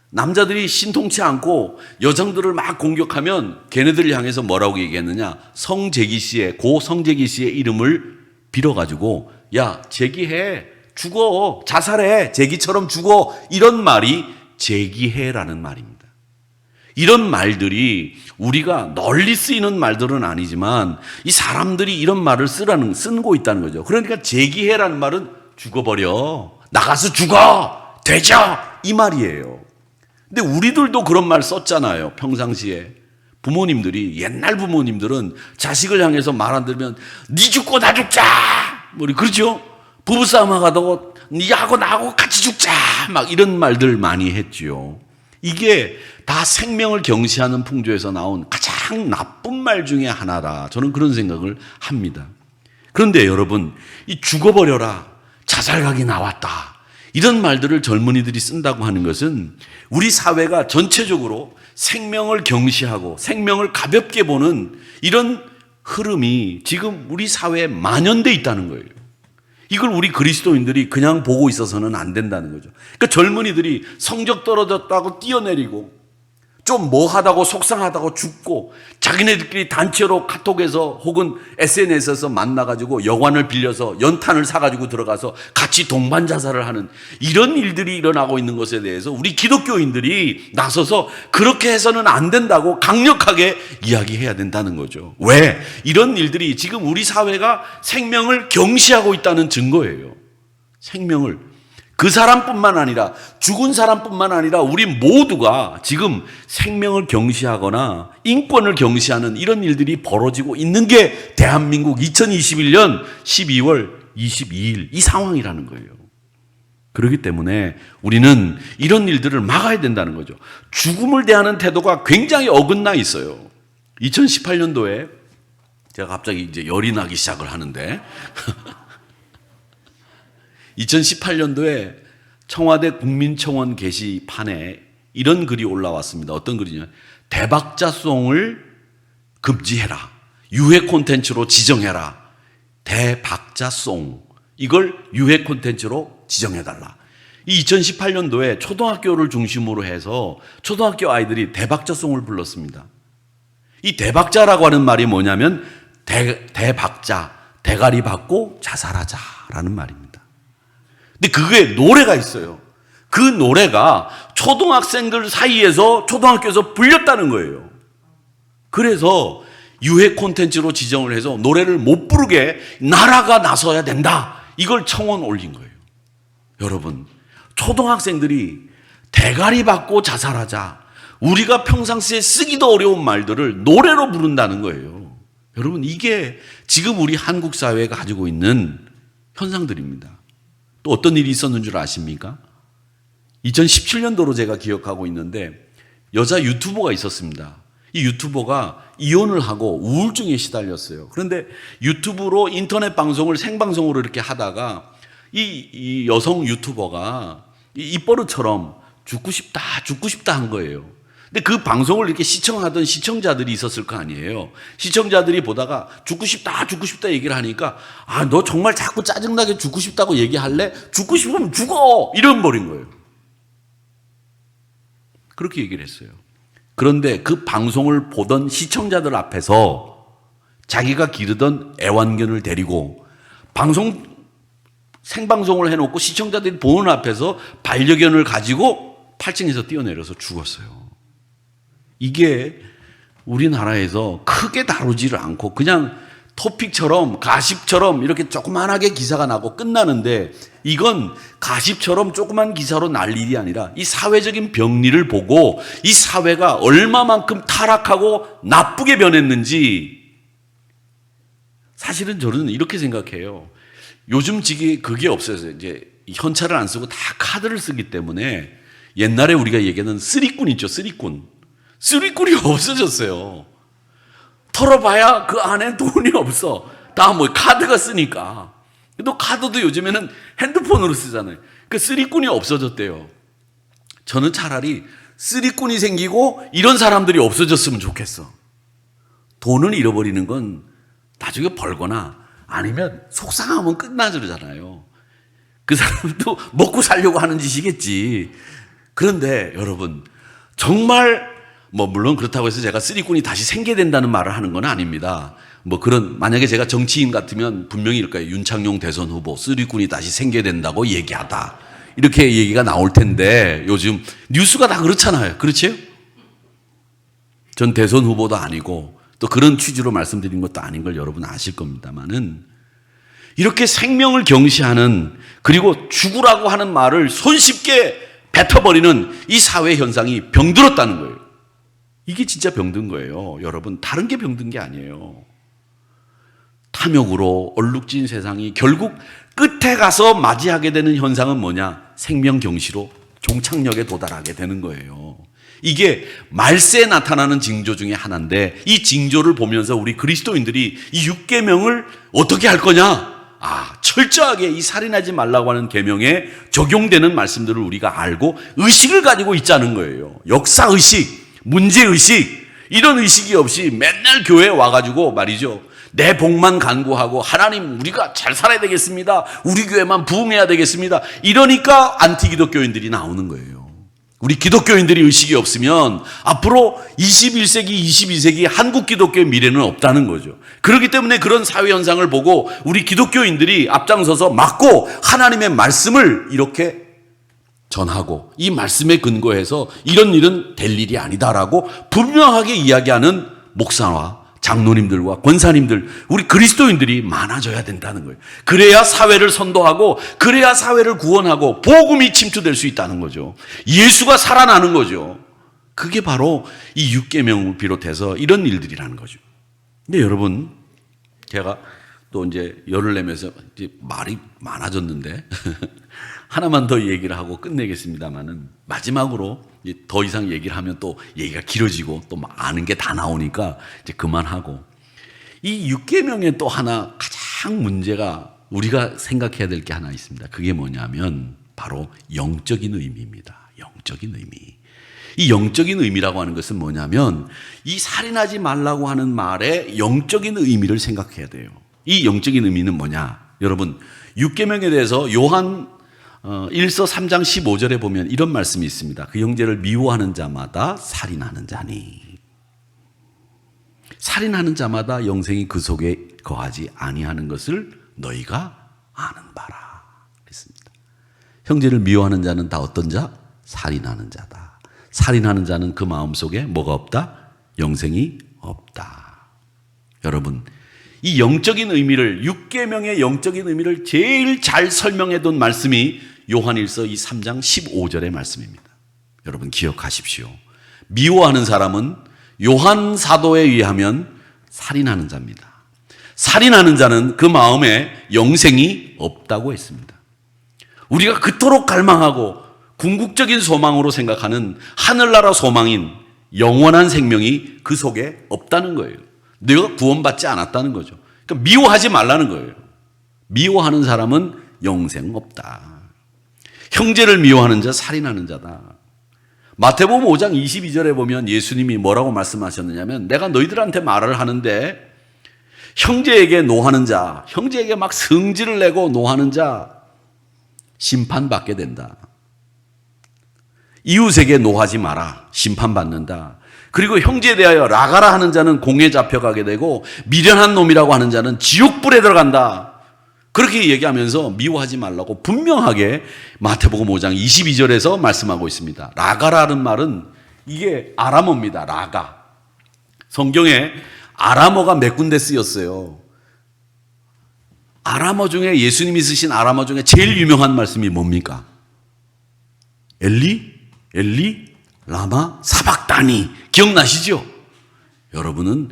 남자들이 신통치 않고 여성들을 막 공격하면 걔네들을 향해서 뭐라고 얘기했느냐? 성재기 씨의, 고 성재기 씨의 이름을 빌어가지고 야, 재기해. 죽어. 자살해. 재기처럼 죽어. 이런 말이 재기해라는 말입니다. 이런 말들이 우리가 널리 쓰이는 말들은 아니지만 이 사람들이 이런 말을 쓰고 있다는 거죠. 그러니까 재기해라는 말은 죽어버려. 나가서 죽어. 되죠. 이 말이에요. 근데 우리들도 그런 말 썼잖아요. 평상시에. 부모님들이, 옛날 부모님들은 자식을 향해서 말 안 들으면 니 죽고 나 죽자. 그렇죠? 부부싸움 하다가 니하고 나하고 같이 죽자. 막 이런 말들 많이 했지요. 이게 다 생명을 경시하는 풍조에서 나온 가장 나쁜 말 중에 하나다. 저는 그런 생각을 합니다. 그런데 여러분, 이 죽어버려라, 자살각이 나왔다, 이런 말들을 젊은이들이 쓴다고 하는 것은 우리 사회가 전체적으로 생명을 경시하고 생명을 가볍게 보는 이런 흐름이 지금 우리 사회에 만연돼 있다는 거예요. 이걸 우리 그리스도인들이 그냥 보고 있어서는 안 된다는 거죠. 그러니까 젊은이들이 성적 떨어졌다고 뛰어내리고 좀 뭐하다고 속상하다고 죽고 자기네들끼리 단체로 카톡에서 혹은 SNS에서 만나가지고 여관을 빌려서 연탄을 사가지고 들어가서 같이 동반 자살을 하는 이런 일들이 일어나고 있는 것에 대해서 우리 기독교인들이 나서서 그렇게 해서는 안 된다고 강력하게 이야기해야 된다는 거죠. 왜? 이런 일들이 지금 우리 사회가 생명을 경시하고 있다는 증거예요. 생명을. 그 사람뿐만 아니라 죽은 사람뿐만 아니라 우리 모두가 지금 생명을 경시하거나 인권을 경시하는 이런 일들이 벌어지고 있는 게 대한민국 2021년 12월 22일 이 상황이라는 거예요. 그렇기 때문에 우리는 이런 일들을 막아야 된다는 거죠. 죽음을 대하는 태도가 굉장히 어긋나 있어요. 2018년도에 제가 갑자기 이제 열이 나기 시작을 하는데 2018년도에 청와대 국민청원 게시판에 이런 글이 올라왔습니다. 어떤 글이냐? 대박자송을 금지해라. 유해 콘텐츠로 지정해라. 대박자송. 이걸 유해 콘텐츠로 지정해달라. 이 2018년도에 초등학교를 중심으로 해서 초등학교 아이들이 대박자송을 불렀습니다. 이 대박자라고 하는 말이 뭐냐면 대박자, 대가리 받고 자살하자라는 말입니다. 근데 그게 노래가 있어요. 그 노래가 초등학생들 사이에서 초등학교에서 불렸다는 거예요. 그래서 유해 콘텐츠로 지정을 해서 노래를 못 부르게 나라가 나서야 된다. 이걸 청원 올린 거예요. 여러분, 초등학생들이 대가리 받고 자살하자. 우리가 평상시에 쓰기도 어려운 말들을 노래로 부른다는 거예요. 여러분, 이게 지금 우리 한국 사회가 가지고 있는 현상들입니다. 또 어떤 일이 있었는 줄 아십니까? 2017년도로 제가 기억하고 있는데 여자 유튜버가 있었습니다. 이 유튜버가 이혼을 하고 우울증에 시달렸어요. 그런데 유튜브로 인터넷 방송을 생방송으로 이렇게 하다가 이 여성 유튜버가 입버릇처럼 죽고 싶다 한 거예요. 근데 그 방송을 이렇게 시청하던 시청자들이 있었을 거 아니에요. 시청자들이 보다가 죽고 싶다 얘기를 하니까 너 정말 자꾸 짜증나게 죽고 싶다고 얘기할래? 죽고 싶으면 죽어! 이런 버린 거예요. 그렇게 얘기를 했어요. 그런데 그 방송을 보던 시청자들 앞에서 자기가 기르던 애완견을 데리고 생방송을 해놓고 시청자들이 보는 앞에서 반려견을 가지고 8층에서 뛰어내려서 죽었어요. 이게 우리나라에서 크게 다루지를 않고 그냥 토픽처럼 가십처럼 이렇게 조그만하게 기사가 나고 끝나는데 이건 가십처럼 조그만 기사로 날 일이 아니라 이 사회적인 병리를 보고 이 사회가 얼마만큼 타락하고 나쁘게 변했는지 사실은 저는 이렇게 생각해요. 요즘 그게 없어요. 이제 현찰을 안 쓰고 다 카드를 쓰기 때문에 옛날에 우리가 얘기하는 쓰리꾼 있죠. 쓰리꾼이 없어졌어요. 털어봐야 그 안에 돈이 없어. 다 카드가 쓰니까. 또 카드도 요즘에는 핸드폰으로 쓰잖아요. 그 쓰리꾼이 없어졌대요. 저는 차라리 쓰리꾼이 생기고 이런 사람들이 없어졌으면 좋겠어. 돈을 잃어버리는 건 나중에 벌거나 아니면 속상하면 끝나잖아요. 그 사람도 먹고 살려고 하는 짓이겠지. 그런데 여러분, 정말 물론 그렇다고 해서 제가 쓰리꾼이 다시 생겨야 된다는 말을 하는 건 아닙니다. 만약에 제가 정치인 같으면 분명히 이럴 거예요. 윤창용 대선 후보, 쓰리꾼이 다시 생겨야 된다고 얘기하다. 이렇게 얘기가 나올 텐데 요즘 뉴스가 다 그렇잖아요. 그렇죠? 전 대선 후보도 아니고 또 그런 취지로 말씀드린 것도 아닌 걸 여러분 아실 겁니다만은 이렇게 생명을 경시하는 그리고 죽으라고 하는 말을 손쉽게 뱉어버리는 이 사회 현상이 병들었다는 거예요. 이게 진짜 병든 거예요. 여러분, 다른 게 병든 게 아니에요. 탐욕으로 얼룩진 세상이 결국 끝에 가서 맞이하게 되는 현상은 뭐냐? 생명 경시로 종착역에 도달하게 되는 거예요. 이게 말세에 나타나는 징조 중에 하나인데 이 징조를 보면서 우리 그리스도인들이 이 6계명을 어떻게 할 거냐? 철저하게 이 살인하지 말라고 하는 계명에 적용되는 말씀들을 우리가 알고 의식을 가지고 있자는 거예요. 역사의식, 문제의식, 이런 의식이 없이 맨날 교회에 와가지고 말이죠. 내 복만 간구하고 하나님 우리가 잘 살아야 되겠습니다. 우리 교회만 부흥해야 되겠습니다. 이러니까 안티기독교인들이 나오는 거예요. 우리 기독교인들이 의식이 없으면 앞으로 21세기, 22세기 한국 기독교의 미래는 없다는 거죠. 그렇기 때문에 그런 사회 현상을 보고 우리 기독교인들이 앞장서서 막고 하나님의 말씀을 이렇게 전하고 이 말씀에 근거해서 이런 일은 될 일이 아니다라고 분명하게 이야기하는 목사와 장로님들과 권사님들, 우리 그리스도인들이 많아져야 된다는 거예요. 그래야 사회를 선도하고 그래야 사회를 구원하고 복음이 침투될 수 있다는 거죠. 예수가 살아나는 거죠. 그게 바로 이 육계명을 비롯해서 이런 일들이라는 거죠. 근데 여러분, 제가 또 이제 열을 내면서 이제 말이 많아졌는데 하나만 더 얘기를 하고 끝내겠습니다만은 마지막으로 이제 더 이상 얘기를 하면 또 얘기가 길어지고 또 아는 게 다 나오니까 이제 그만하고, 이 육계명의 또 하나 가장 문제가 우리가 생각해야 될 게 하나 있습니다. 그게 뭐냐면 바로 영적인 의미입니다. 영적인 의미. 이 영적인 의미라고 하는 것은 뭐냐면 이 살인하지 말라고 하는 말의 영적인 의미를 생각해야 돼요. 이 영적인 의미는 뭐냐? 여러분, 육계명에 대해서 요한 1서 3장 15절에 보면 이런 말씀이 있습니다. 그 형제를 미워하는 자마다 살인하는 자니. 살인하는 자마다 영생이 그 속에 거하지 아니하는 것을 너희가 아는 바라. 그랬습니다. 형제를 미워하는 자는 다 어떤 자? 살인하는 자다. 살인하는 자는 그 마음속에 뭐가 없다? 영생이 없다. 여러분, 이 영적인 의미를, 육계명의 영적인 의미를 제일 잘 설명해 둔 말씀이 요한일서 이 3장 15절의 말씀입니다. 여러분 기억하십시오. 미워하는 사람은 요한 사도에 의하면 살인하는 자입니다. 살인하는 자는 그 마음에 영생이 없다고 했습니다. 우리가 그토록 갈망하고 궁극적인 소망으로 생각하는 하늘나라 소망인 영원한 생명이 그 속에 없다는 거예요. 내가 구원받지 않았다는 거죠. 그러니까 미워하지 말라는 거예요. 미워하는 사람은 영생 없다. 형제를 미워하는 자 살인하는 자다. 마태복음 5장 22절에 보면 예수님이 뭐라고 말씀하셨느냐면, 내가 너희들한테 말을 하는데 형제에게 노하는 자, 형제에게 막 성질을 내고 노하는 자 심판받게 된다. 이웃에게 노하지 마라. 심판받는다. 그리고 형제에 대하여 라가라 하는 자는 공에 잡혀가게 되고 미련한 놈이라고 하는 자는 지옥불에 들어간다. 그렇게 얘기하면서 미워하지 말라고 분명하게 마태복음 5장 22절에서 말씀하고 있습니다. 라가라는 말은 이게 아람어입니다. 라가. 성경에 아람어가 몇 군데 쓰였어요. 아람어 중에, 예수님이 쓰신 아람어 중에 제일 유명한 말씀이 뭡니까? 엘리 라마 사박다니. 기억나시죠? 여러분은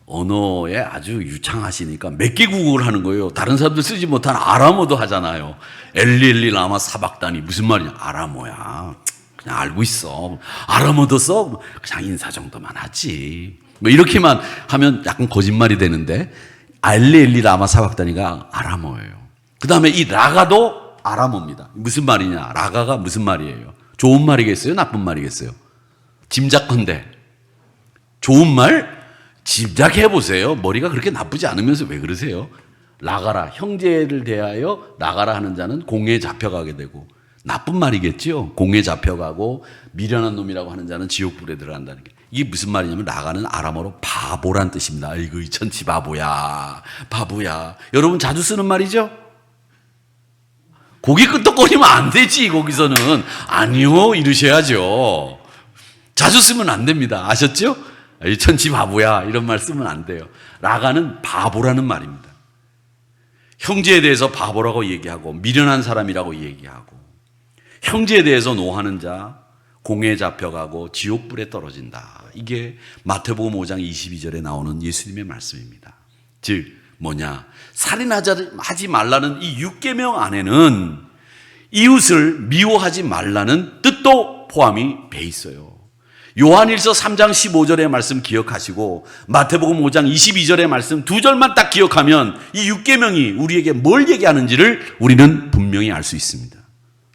언어에 아주 유창하시니까 몇 개 국어를 하는 거예요. 다른 사람들 쓰지 못한 아람어도 하잖아요. 엘리 라마 사박다니. 무슨 말이냐? 아람어야. 그냥 알고 있어. 아람어도 써? 그냥 인사 정도만 하지. 뭐 이렇게만 하면 약간 거짓말이 되는데, 엘리 라마 사박다니가 아람어예요. 그 다음에 이 라가도 아람어입니다. 무슨 말이냐? 라가가 무슨 말이에요? 좋은 말이겠어요? 나쁜 말이겠어요? 짐작컨대 좋은 말? 짐작해 보세요. 머리가 그렇게 나쁘지 않으면서 왜 그러세요? 라가라, 형제를 대하여 라가라 하는 자는 공에 잡혀가게 되고, 나쁜 말이겠죠. 공에 잡혀가고 미련한 놈이라고 하는 자는 지옥불에 들어간다는 게, 이게 무슨 말이냐면 라가는 아람어로 바보란 뜻입니다. 아이고 이 천치 바보야, 바보야. 여러분 자주 쓰는 말이죠. 고개 끄덕거리면 안 되지. 거기서는 아니요 이러셔야죠. 자주 쓰면 안 됩니다. 아셨죠? 이 천치 바보야 이런 말 쓰면 안 돼요. 라가는 바보라는 말입니다. 형제에 대해서 바보라고 얘기하고 미련한 사람이라고 얘기하고, 형제에 대해서 노하는 자 공에 잡혀가고 지옥불에 떨어진다. 이게 마태복음 5장 22절에 나오는 예수님의 말씀입니다. 즉 뭐냐? 살인하지 말라는 이 육계명 안에는 이웃을 미워하지 말라는 뜻도 포함이 돼 있어요. 요한일서 3장 15절의 말씀 기억하시고 마태복음 5장 22절의 말씀 두 절만 딱 기억하면 이 육계명이 우리에게 뭘 얘기하는지를 우리는 분명히 알 수 있습니다.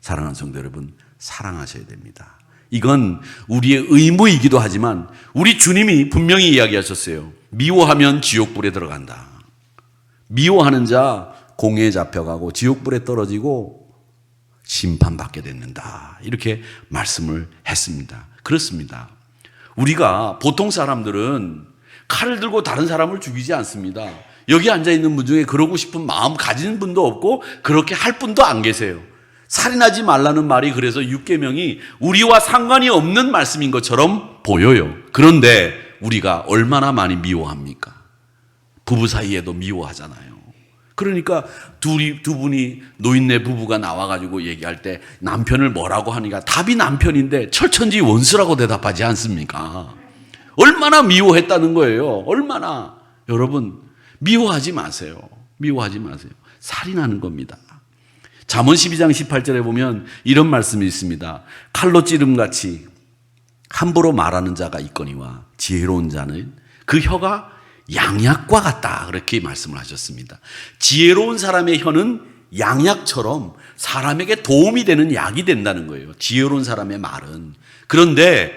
사랑하는 성도 여러분, 사랑하셔야 됩니다. 이건 우리의 의무이기도 하지만 우리 주님이 분명히 이야기하셨어요. 미워하면 지옥불에 들어간다. 미워하는 자 공에 잡혀가고 지옥불에 떨어지고 심판받게 된다. 이렇게 말씀을 했습니다. 그렇습니다. 우리가 보통 사람들은 칼을 들고 다른 사람을 죽이지 않습니다. 여기 앉아있는 분 중에 그러고 싶은 마음 가진 분도 없고 그렇게 할 분도 안 계세요. 살인하지 말라는 말이 그래서 6계명이 우리와 상관이 없는 말씀인 것처럼 보여요. 그런데 우리가 얼마나 많이 미워합니까? 부부 사이에도 미워하잖아요. 그러니까 두 분이 노인네 부부가 나와가지고 얘기할 때 남편을 뭐라고 하니까 답이 남편인데 철천지 원수라고 대답하지 않습니까? 얼마나 미워했다는 거예요. 얼마나. 여러분 미워하지 마세요. 미워하지 마세요. 살인하는 겁니다. 잠언 12장 18절에 보면 이런 말씀이 있습니다. 칼로 찌름같이 함부로 말하는 자가 있거니와 지혜로운 자는 그 혀가 양약과 같다. 그렇게 말씀을 하셨습니다. 지혜로운 사람의 혀는 양약처럼 사람에게 도움이 되는 약이 된다는 거예요. 지혜로운 사람의 말은. 그런데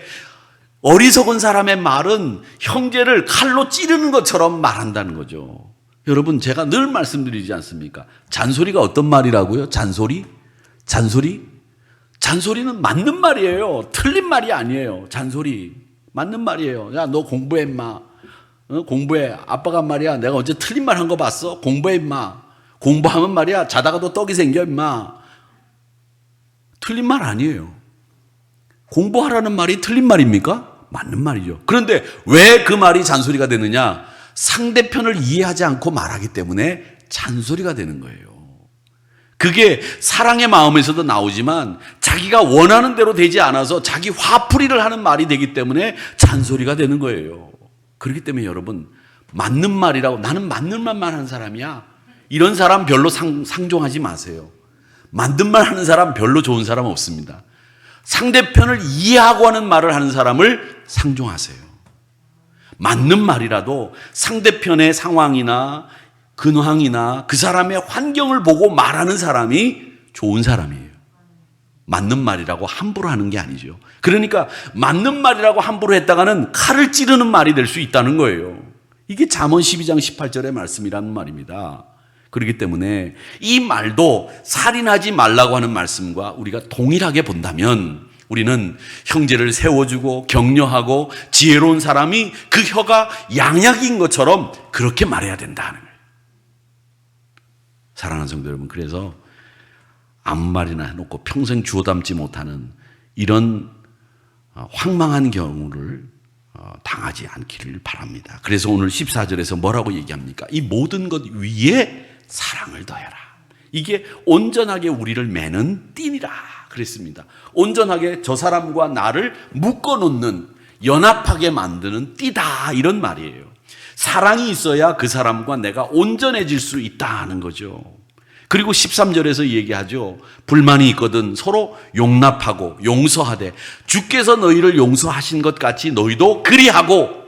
어리석은 사람의 말은 형제를 칼로 찌르는 것처럼 말한다는 거죠. 여러분 제가 늘 말씀드리지 않습니까? 잔소리가 어떤 말이라고요? 잔소리? 잔소리는 맞는 말이에요. 틀린 말이 아니에요. 잔소리 맞는 말이에요. 야, 너 공부해 임마. 공부해. 아빠가 말이야 내가 어제 틀린 말 한 거 봤어? 공부해 임마. 공부하면 말이야 자다가도 떡이 생겨 임마. 틀린 말 아니에요. 공부하라는 말이 틀린 말입니까? 맞는 말이죠. 그런데 왜 그 말이 잔소리가 되느냐? 상대편을 이해하지 않고 말하기 때문에 잔소리가 되는 거예요. 그게 사랑의 마음에서도 나오지만 자기가 원하는 대로 되지 않아서 자기 화풀이를 하는 말이 되기 때문에 잔소리가 되는 거예요. 그렇기 때문에 여러분 맞는 말이라고 나는 맞는 말만 하는 사람이야. 이런 사람 별로 상종하지 마세요. 맞는 말 하는 사람 별로 좋은 사람 없습니다. 상대편을 이해하고 하는 말을 하는 사람을 상종하세요. 맞는 말이라도 상대편의 상황이나 근황이나 그 사람의 환경을 보고 말하는 사람이 좋은 사람이에요. 맞는 말이라고 함부로 하는 게 아니죠. 그러니까 맞는 말이라고 함부로 했다가는 칼을 찌르는 말이 될 수 있다는 거예요. 이게 잠언 12장 18절의 말씀이라는 말입니다. 그렇기 때문에 이 말도 살인하지 말라고 하는 말씀과 우리가 동일하게 본다면 우리는 형제를 세워주고 격려하고 지혜로운 사람이 그 혀가 양약인 것처럼 그렇게 말해야 된다는 거예요. 사랑하는 성도 여러분, 그래서 아무 말이나 해놓고 평생 주워 담지 못하는 이런 황망한 경우를 당하지 않기를 바랍니다. 그래서 오늘 14절에서 뭐라고 얘기합니까? 이 모든 것 위에 사랑을 더해라. 이게 온전하게 우리를 매는 띠니라 그랬습니다. 온전하게 저 사람과 나를 묶어놓는, 연합하게 만드는 띠다, 이런 말이에요. 사랑이 있어야 그 사람과 내가 온전해질 수 있다는 거죠. 그리고 13절에서 얘기하죠. 불만이 있거든 서로 용납하고 용서하되 주께서 너희를 용서하신 것 같이 너희도 그리하고.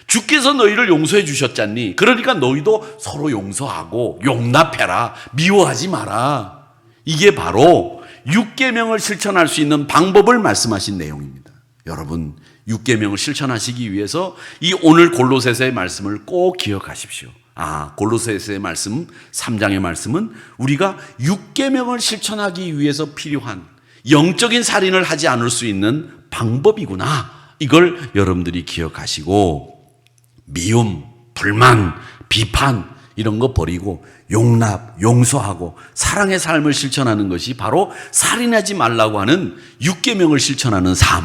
주께서 너희를 용서해 주셨잖니. 그러니까 너희도 서로 용서하고 용납해라. 미워하지 마라. 이게 바로 6계명을 실천할 수 있는 방법을 말씀하신 내용입니다. 여러분 6계명을 실천하시기 위해서 이 오늘 골로새서의 말씀을 꼭 기억하십시오. 골로새서의 말씀 3장의 말씀은 우리가 6계명을 실천하기 위해서 필요한 영적인 살인을 하지 않을 수 있는 방법이구나. 이걸 여러분들이 기억하시고 미움, 불만, 비판 이런 거 버리고 용납, 용서하고 사랑의 삶을 실천하는 것이 바로 살인하지 말라고 하는 6계명을 실천하는 삶,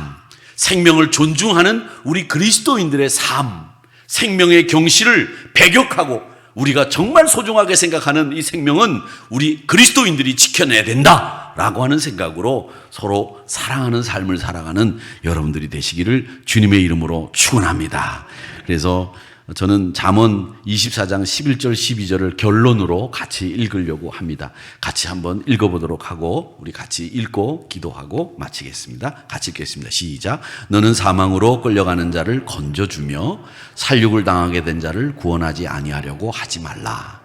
생명을 존중하는 우리 그리스도인들의 삶, 생명의 경시를 배격하고 우리가 정말 소중하게 생각하는 이 생명은 우리 그리스도인들이 지켜내야 된다라고 하는 생각으로 서로 사랑하는 삶을 살아가는 여러분들이 되시기를 주님의 이름으로 축원합니다. 그래서 저는 잠언 24장 11절 12절을 결론으로 같이 읽으려고 합니다. 같이 한번 읽어보도록 하고 우리 같이 읽고 기도하고 마치겠습니다. 같이 읽겠습니다. 시작. 너는 사망으로 끌려가는 자를 건져주며 살육을 당하게 된 자를 구원하지 아니하려고 하지 말라.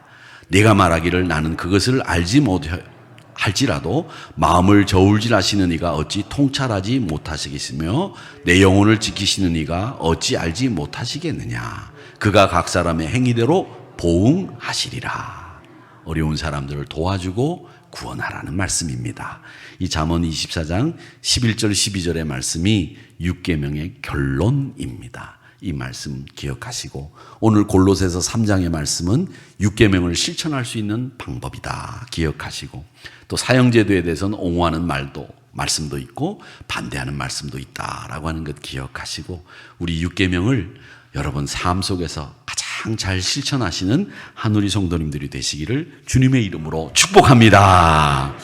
네가 말하기를 나는 그것을 알지 못할지라도 마음을 저울질하시는 이가 어찌 통찰하지 못하시겠으며 내 영혼을 지키시는 이가 어찌 알지 못하시겠느냐. 그가 각 사람의 행위대로 보응하시리라. 어려운 사람들을 도와주고 구원하라는 말씀입니다. 이 잠언 24장 11절 12절의 말씀이 6계명의 결론입니다. 이 말씀 기억하시고 오늘 골로새서 3장의 말씀은 6계명을 실천할 수 있는 방법이다 기억하시고 또 사형제도에 대해서는 옹호하는 말씀도 있고 반대하는 말씀도 있다라고 하는 것 기억하시고 우리 6계명을 여러분 삶 속에서 가장 잘 실천하시는 한우리 성도님들이 되시기를 주님의 이름으로 축복합니다.